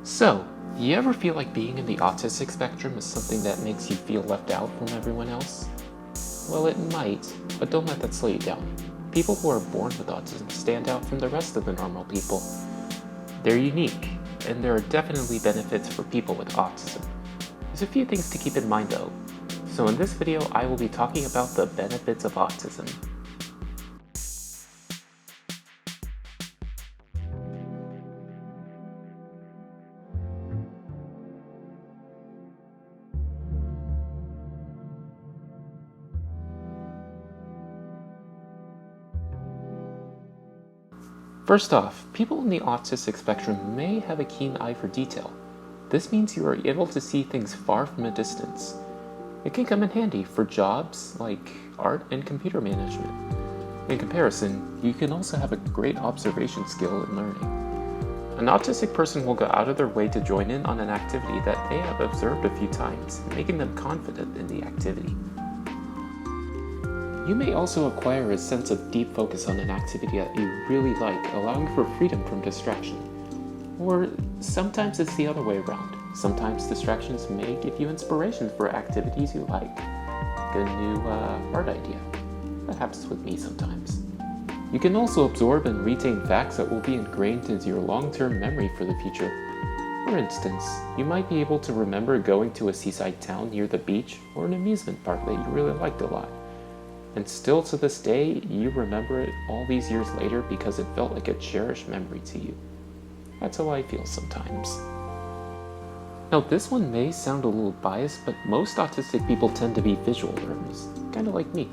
So, you ever feel like being in the autistic spectrum is something that makes you feel left out from everyone else? Well, it might, but don't let that slow you down. People who are born with autism stand out from the rest of the normal people. They're unique, and there are definitely benefits for people with autism. There's a few things to keep in mind though. So in this video, I will be talking about the benefits of autism. First off, people in the autistic spectrum may have a keen eye for detail. This means you are able to see things far from a distance. It can come in handy for jobs like art and computer management. In comparison, you can also have a great observation skill in learning. An autistic person will go out of their way to join in on an activity that they have observed a few times, making them confident in the activity. You may also acquire a sense of deep focus on an activity that you really like, allowing for freedom from distraction. Or sometimes it's the other way around. Sometimes distractions may give you inspiration for activities you like. Get a new art idea. That happens with me sometimes. You can also absorb and retain facts that will be ingrained into your long-term memory for the future. For instance, you might be able to remember going to a seaside town near the beach or an amusement park that you really liked a lot. And still to this day, you remember it all these years later because it felt like a cherished memory to you. That's how I feel sometimes. Now this one may sound a little biased, but most autistic people tend to be visual learners, kind of like me.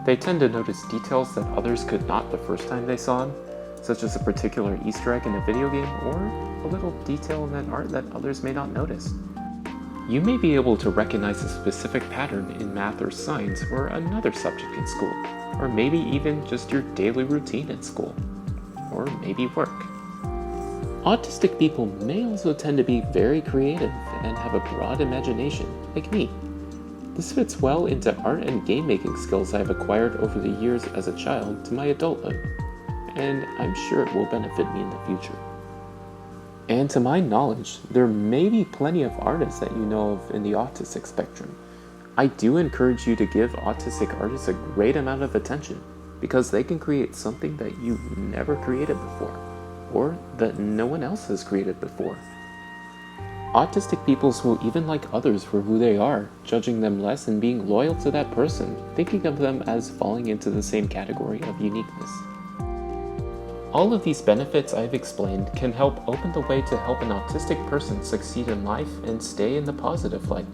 They tend to notice details that others could not the first time they saw them, such as a particular Easter egg in a video game or a little detail in that art that others may not notice. You may be able to recognize a specific pattern in math or science or another subject in school, or maybe even just your daily routine in school, or maybe work. Autistic people may also tend to be very creative and have a broad imagination, like me. This fits well into art and game making skills I've acquired over the years as a child to my adulthood, and I'm sure it will benefit me in the future. And to my knowledge, there may be plenty of artists that you know of in the autistic spectrum. I do encourage you to give autistic artists a great amount of attention because they can create something that you've never created before, or that no one else has created before. Autistic peoples will even like others for who they are, judging them less and being loyal to that person, thinking of them as falling into the same category of uniqueness. All of these benefits I've explained can help open the way to help an autistic person succeed in life and stay in the positive light,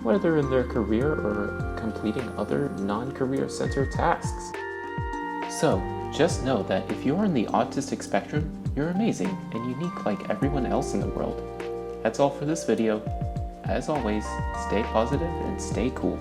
whether in their career or completing other non-career centered tasks. So, just know that if you're in the autistic spectrum, you're amazing and unique like everyone else in the world. That's all for this video. As always, stay positive and stay cool.